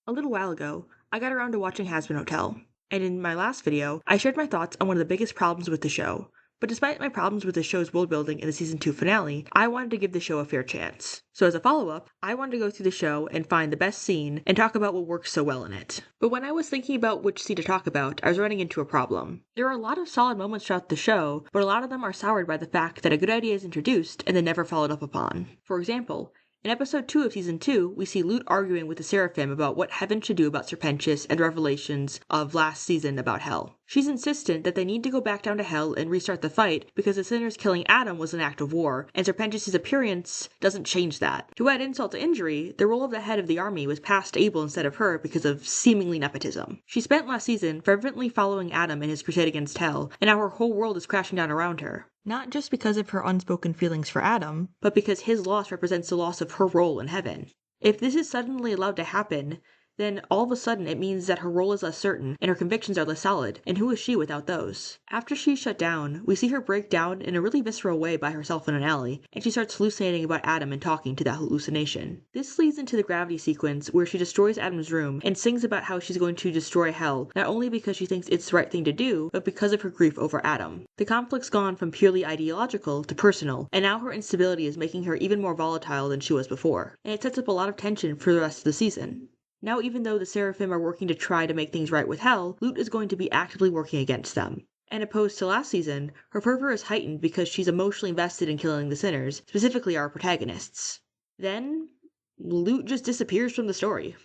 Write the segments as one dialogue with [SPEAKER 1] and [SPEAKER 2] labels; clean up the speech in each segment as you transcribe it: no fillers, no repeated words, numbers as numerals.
[SPEAKER 1] A little while ago, I got around to watching Hazbin Hotel, and in my last video, I shared my thoughts on one of the biggest problems with the show. But despite my problems with the show's world building in the season 2 finale, I wanted to give the show a fair chance. So as a follow-up, I wanted to go through the show and find the best scene and talk about what works so well in it. But when I was thinking about which scene to talk about, I was running into a problem. There are a lot of solid moments throughout the show, but a lot of them are soured by the fact that a good idea is introduced and then never followed up upon. For example, in episode 2 of season 2, we see Lute arguing with the Seraphim about what heaven should do about Serpentius and the revelations of last season about hell. She's insistent that they need to go back down to hell and restart the fight because the sinners killing Adam was an act of war, and Serpentius' appearance doesn't change that. To add insult to injury, the role of the head of the army was passed to Abel instead of her because of seemingly nepotism. She spent last season fervently following Adam in his crusade against hell, and now her whole world is crashing down around her. Not just because of her unspoken feelings for Adam, but because his loss represents the loss of her role in heaven. If this is suddenly allowed to happen, then all of a sudden it means that her role is less certain and her convictions are less solid, and who is she without those? After she's shut down, we see her break down in a really visceral way by herself in an alley, and she starts hallucinating about Adam and talking to that hallucination. This leads into the gravity sequence where she destroys Adam's room and sings about how she's going to destroy hell, not only because she thinks it's the right thing to do, but because of her grief over Adam. The conflict's gone from purely ideological to personal, and now her instability is making her even more volatile than she was before, and it sets up a lot of tension for the rest of the season. Now, even though the Seraphim are working to try to make things right with hell, Lute is going to be actively working against them. And opposed to last season, her fervor is heightened because she's emotionally invested in killing the sinners, specifically our protagonists. Then, Lute just disappears from the story.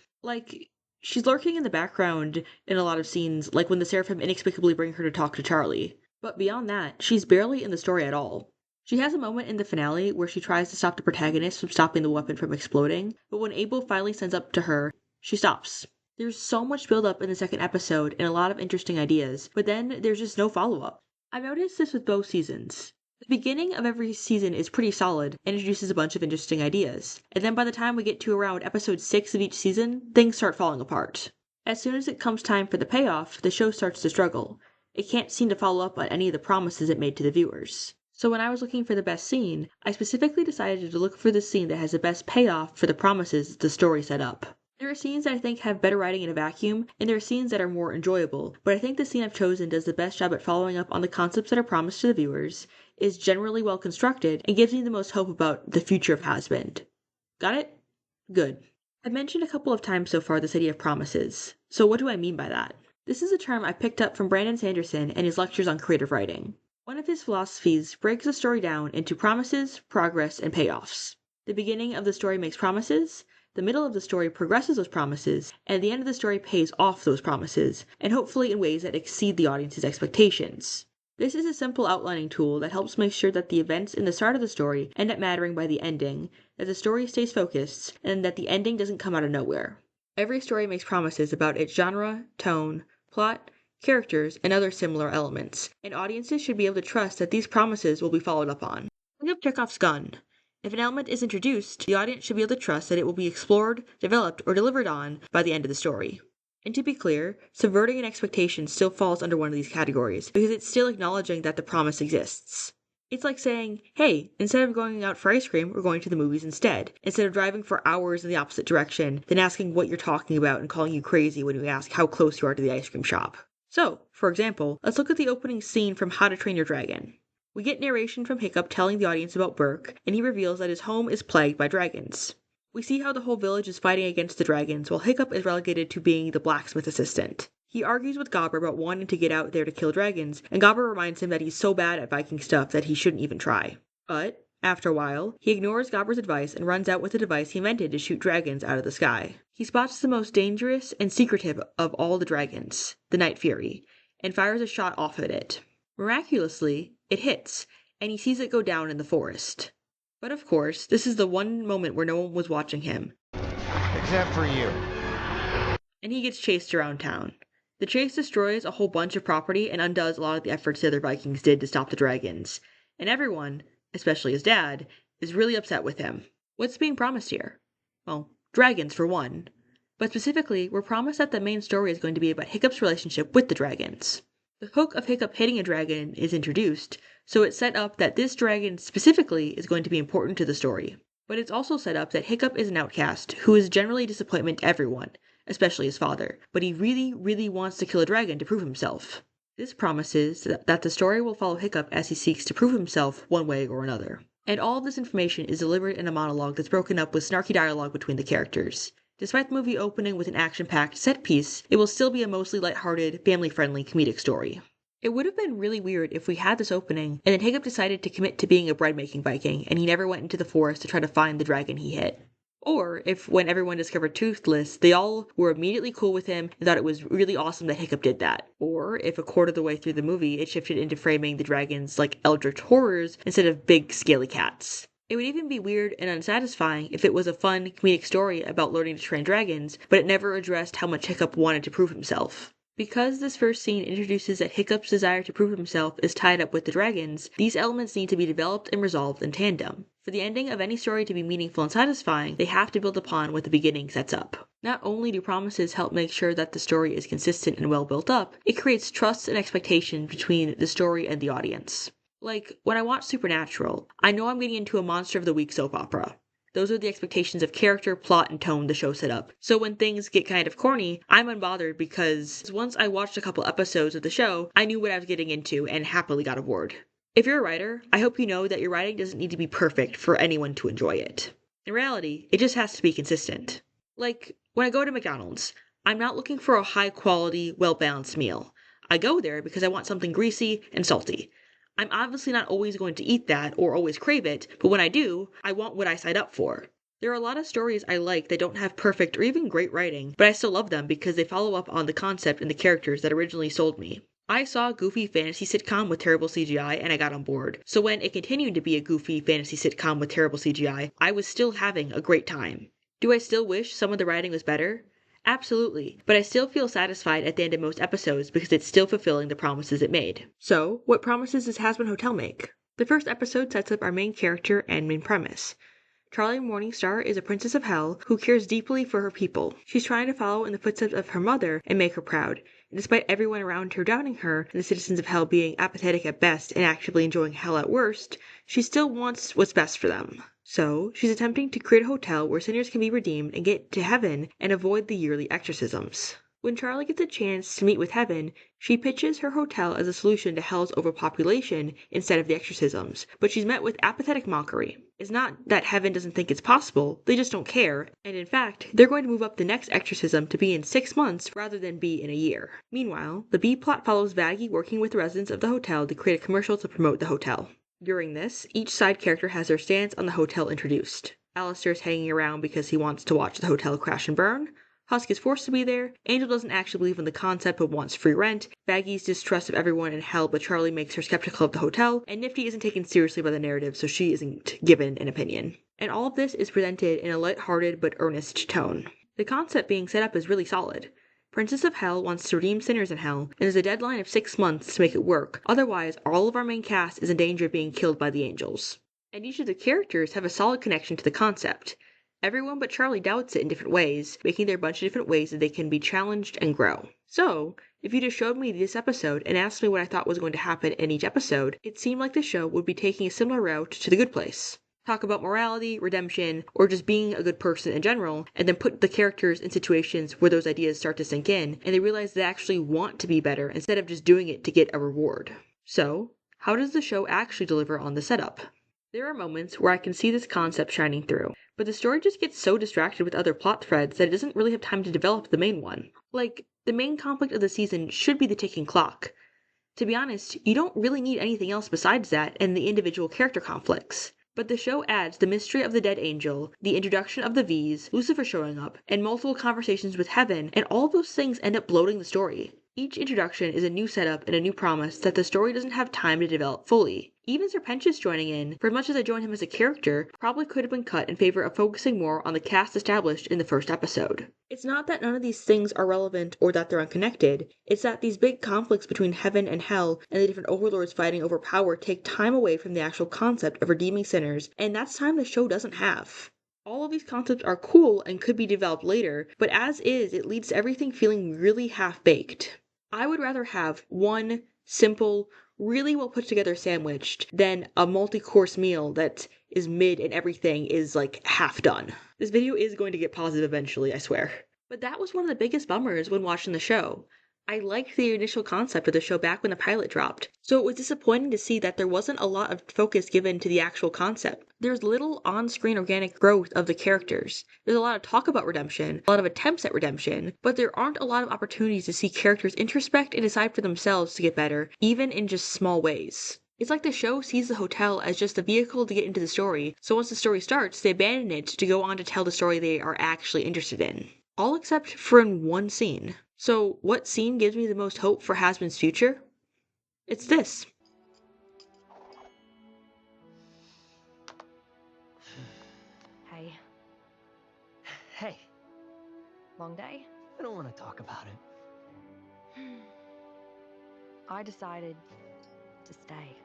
[SPEAKER 1] She's lurking in the background in a lot of scenes, like when the Seraphim inexplicably bring her to talk to Charlie. But beyond that, she's barely in the story at all. She has a moment in the finale where she tries to stop the protagonist from stopping the weapon from exploding, but when Abel finally stands up to her, she stops. There's so much build-up in the second episode and a lot of interesting ideas, but then there's just no follow-up. I've noticed this with both seasons. The beginning of every season is pretty solid and introduces a bunch of interesting ideas, and then by the time we get to around episode 6 of each season, things start falling apart. As soon as it comes time for the payoff, the show starts to struggle. It can't seem to follow up on any of the promises it made to the viewers. So when I was looking for the best scene, I specifically decided to look for the scene that has the best payoff for the promises the story set up. There are scenes that I think have better writing in a vacuum, and there are scenes that are more enjoyable, but I think the scene I've chosen does the best job at following up on the concepts that are promised to the viewers, is generally well constructed, and gives me the most hope about the future of Hazbin. Got it? Good. I've mentioned a couple of times so far this idea of promises. So what do I mean by that? This is a term I picked up from Brandon Sanderson and his lectures on creative writing. One of his philosophies breaks the story down into promises, progress, and payoffs. The beginning of the story makes promises, the middle of the story progresses those promises, and the end of the story pays off those promises, and hopefully in ways that exceed the audience's expectations. This is a simple outlining tool that helps make sure that the events in the start of the story end up mattering by the ending, that the story stays focused, and that the ending doesn't come out of nowhere. Every story makes promises about its genre, tone, plot, characters, and other similar elements, and audiences should be able to trust that these promises will be followed up on. Bring up Chekhov's gun. If an element is introduced, the audience should be able to trust that it will be explored, developed, or delivered on by the end of the story. And to be clear, subverting an expectation still falls under one of these categories, because it's still acknowledging that the promise exists. It's like saying, hey, instead of going out for ice cream, we're going to the movies instead. Instead of driving for hours in the opposite direction, then asking what you're talking about and calling you crazy when you ask how close you are to the ice cream shop. So, for example, let's look at the opening scene from How to Train Your Dragon. We get narration from Hiccup telling the audience about Burke, and he reveals that his home is plagued by dragons. We see how the whole village is fighting against the dragons, while Hiccup is relegated to being the blacksmith assistant. He argues with Gobber about wanting to get out there to kill dragons, and Gobber reminds him that he's so bad at Viking stuff that he shouldn't even try. But, after a while, he ignores Gobber's advice and runs out with the device he invented to shoot dragons out of the sky. He spots the most dangerous and secretive of all the dragons, the Night Fury, and fires a shot off at it. Miraculously, it hits, and he sees it go down in the forest. But of course, this is the one moment where no one was watching him.
[SPEAKER 2] Except for you.
[SPEAKER 1] And he gets chased around town. The chase destroys a whole bunch of property and undoes a lot of the efforts the other Vikings did to stop the dragons. And everyone, especially his dad, is really upset with him. What's being promised here? Well, dragons for one. But specifically, we're promised that the main story is going to be about Hiccup's relationship with the dragons. The hook of Hiccup hitting a dragon is introduced, so it's set up that this dragon specifically is going to be important to the story. But it's also set up that Hiccup is an outcast who is generally a disappointment to everyone, especially his father, but he really, really wants to kill a dragon to prove himself. This promises that the story will follow Hiccup as he seeks to prove himself one way or another. And all of this information is delivered in a monologue that's broken up with snarky dialogue between the characters. Despite the movie opening with an action-packed set piece, it will still be a mostly lighthearted, family-friendly comedic story. It would have been really weird if we had this opening, and then Hiccup decided to commit to being a bread-making Viking, and he never went into the forest to try to find the dragon he hit. Or if, when everyone discovered Toothless, they all were immediately cool with him and thought it was really awesome that Hiccup did that. Or if a quarter of the way through the movie, it shifted into framing the dragons like eldritch horrors instead of big, scaly cats. It would even be weird and unsatisfying if it was a fun, comedic story about learning to train dragons, but it never addressed how much Hiccup wanted to prove himself. Because this first scene introduces that Hiccup's desire to prove himself is tied up with the dragons, these elements need to be developed and resolved in tandem. For the ending of any story to be meaningful and satisfying, they have to build upon what the beginning sets up. Not only do promises help make sure that the story is consistent and well built up, it creates trust and expectation between the story and the audience. Like, when I watch Supernatural, I know I'm getting into a Monster of the Week soap opera. Those are the expectations of character, plot, and tone the show set up. So when things get kind of corny, I'm unbothered because once I watched a couple episodes of the show, I knew what I was getting into and happily got aboard. If you're a writer, I hope you know that your writing doesn't need to be perfect for anyone to enjoy it. In reality, it just has to be consistent. Like, when I go to McDonald's, I'm not looking for a high-quality, well-balanced meal. I go there because I want something greasy and salty. I'm obviously not always going to eat that or always crave it, but when I do, I want what I signed up for. There are a lot of stories I like that don't have perfect or even great writing, but I still love them because they follow up on the concept and the characters that originally sold me. I saw a goofy fantasy sitcom with terrible CGI and I got on board. So when it continued to be a goofy fantasy sitcom with terrible CGI, I was still having a great time. Do I still wish some of the writing was better? Absolutely, but I still feel satisfied at the end of most episodes because it's still fulfilling the promises it made. So, what promises does Hazbin Hotel make? The first episode sets up our main character and main premise. Charlie Morningstar is a princess of hell who cares deeply for her people. She's trying to follow in the footsteps of her mother and make her proud. And despite everyone around her doubting her and the citizens of hell being apathetic at best and actively enjoying hell at worst, she still wants what's best for them. So, she's attempting to create a hotel where sinners can be redeemed and get to heaven and avoid the yearly exorcisms. When Charlie gets a chance to meet with heaven, she pitches her hotel as a solution to hell's overpopulation instead of the exorcisms, but she's met with apathetic mockery. It's not that heaven doesn't think it's possible, they just don't care, and in fact, they're going to move up the next exorcism to be in 6 months rather than be in a year. Meanwhile, the B-plot follows Vaggie working with the residents of the hotel to create a commercial to promote the hotel. During this, each side character has their stance on the hotel introduced. Alistair's hanging around because he wants to watch the hotel crash and burn. Husk is forced to be there. Angel doesn't actually believe in the concept but wants free rent. Vaggie's distrust of everyone in hell but Charlie makes her skeptical of the hotel. And Nifty isn't taken seriously by the narrative so she isn't given an opinion. And all of this is presented in a light-hearted but earnest tone. The concept being set up is really solid. Princess of Hell wants to redeem sinners in hell, and there's a deadline of 6 months to make it work, otherwise all of our main cast is in danger of being killed by the angels. And each of the characters have a solid connection to the concept. Everyone but Charlie doubts it in different ways, making there a bunch of different ways that they can be challenged and grow. So, if you just showed me this episode and asked me what I thought was going to happen in each episode, it seemed like the show would be taking a similar route to The Good Place. Talk about morality, redemption, or just being a good person in general, and then put the characters in situations where those ideas start to sink in, and they realize they actually want to be better instead of just doing it to get a reward. So, how does the show actually deliver on the setup? There are moments where I can see this concept shining through, but the story just gets so distracted with other plot threads that it doesn't really have time to develop the main one. Like, the main conflict of the season should be the ticking clock. To be honest, you don't really need anything else besides that and the individual character conflicts. But the show adds the mystery of the dead angel, the introduction of the V's, Lucifer showing up, and multiple conversations with heaven, and all of those things end up bloating the story. Each introduction is a new setup and a new promise that the story doesn't have time to develop fully. Even Serpentius joining in, for as much as I join him as a character, probably could have been cut in favor of focusing more on the cast established in the first episode. It's not that none of these things are relevant or that they're unconnected, it's that these big conflicts between heaven and hell and the different overlords fighting over power take time away from the actual concept of redeeming sinners, and that's time the show doesn't have. All of these concepts are cool and could be developed later, but as is, it leads to everything feeling really half-baked. I would rather have one simple, really well put together sandwich than a multi-course meal that is mid and everything is like half done. This video is going to get positive eventually, I swear. But that was one of the biggest bummers when watching the show. I liked the initial concept of the show back when the pilot dropped, so it was disappointing to see that there wasn't a lot of focus given to the actual concept. There's little on-screen organic growth of the characters. There's a lot of talk about redemption, a lot of attempts at redemption, but there aren't a lot of opportunities to see characters introspect and decide for themselves to get better, even in just small ways. It's like the show sees the hotel as just a vehicle to get into the story, so once the story starts, they abandon it to go on to tell the story they are actually interested in. All except for in one scene. So, what scene gives me the most hope for Hazbin's future? It's this.
[SPEAKER 3] Hey,
[SPEAKER 4] Hey,
[SPEAKER 3] long day?
[SPEAKER 4] I don't want to talk about it.
[SPEAKER 3] I decided to stay.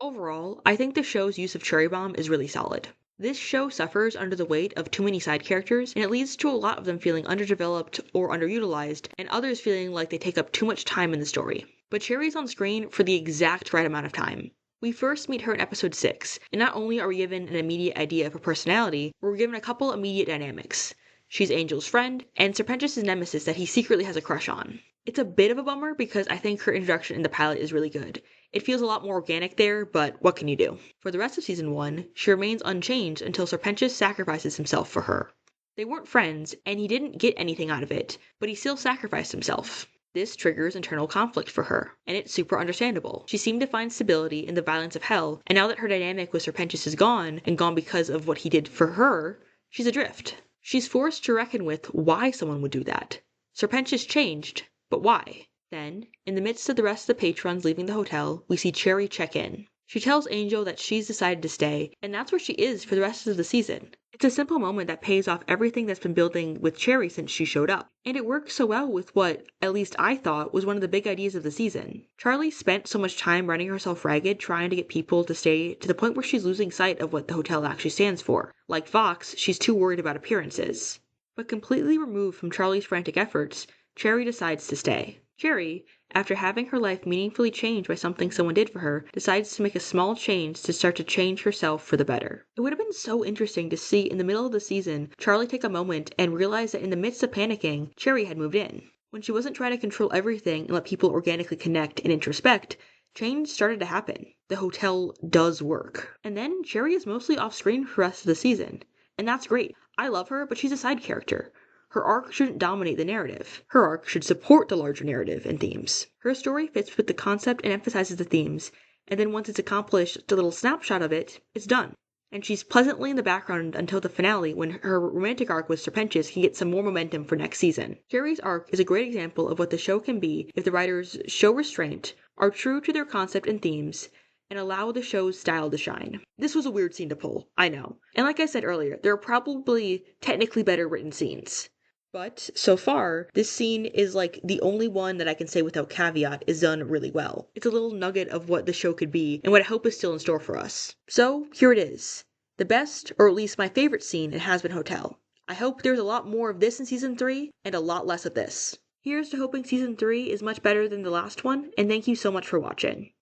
[SPEAKER 1] Overall, I think the show's use of Cherry Bomb is really solid. This show suffers under the weight of too many side characters, and it leads to a lot of them feeling underdeveloped or underutilized, and others feeling like they take up too much time in the story. But Cherry's on screen for the exact right amount of time. We first meet her in episode 6, and not only are we given an immediate idea of her personality, we're given a couple immediate dynamics. She's Angel's friend, and Serpentius' nemesis that he secretly has a crush on. It's a bit of a bummer because I think her introduction in the pilot is really good. It feels a lot more organic there, but what can you do? For the rest of season 1, she remains unchanged until Serpentius sacrifices himself for her. They weren't friends, and he didn't get anything out of it, but he still sacrificed himself. This triggers internal conflict for her, and it's super understandable. She seemed to find stability in the violence of hell, and now that her dynamic with Serpentius is gone, and gone because of what he did for her, she's adrift. She's forced to reckon with why someone would do that. Serpentius changed, but why? Then, in the midst of the rest of the patrons leaving the hotel, we see Cherry check in. She tells Angel that she's decided to stay, and that's where she is for the rest of the season. It's a simple moment that pays off everything that's been building with Cherry since she showed up. And it works so well with what, at least I thought, was one of the big ideas of the season. Charlie spent so much time running herself ragged trying to get people to stay to the point where she's losing sight of what the hotel actually stands for. Like Fox, she's too worried about appearances. But completely removed from Charlie's frantic efforts, Cherry decides to stay. Cherry, after having her life meaningfully changed by something someone did for her, decides to make a small change to start to change herself for the better. It would have been so interesting to see in the middle of the season Charlie take a moment and realize that in the midst of panicking, Cherry had moved in. When she wasn't trying to control everything and let people organically connect and introspect, change started to happen. The hotel does work. And then Cherry is mostly off screen for the rest of the season. And that's great. I love her, but she's a side character. Her arc shouldn't dominate the narrative. Her arc should support the larger narrative and themes. Her story fits with the concept and emphasizes the themes, and then once it's accomplished a little snapshot of it, it's done. And she's pleasantly in the background until the finale when her romantic arc with Serpentius can get some more momentum for next season. Cherry's arc is a great example of what the show can be if the writers show restraint, are true to their concept and themes, and allow the show's style to shine. This was a weird scene to pull, I know. And like I said earlier, there are probably technically better written scenes. But so far, this scene is like the only one that I can say without caveat is done really well. It's a little nugget of what the show could be and what I hope is still in store for us. So here it is. The best, or at least my favorite scene in Hazbin Hotel. I hope there's a lot more of this in season 3 and a lot less of this. Here's to hoping season 3 is much better than the last one, and thank you so much for watching.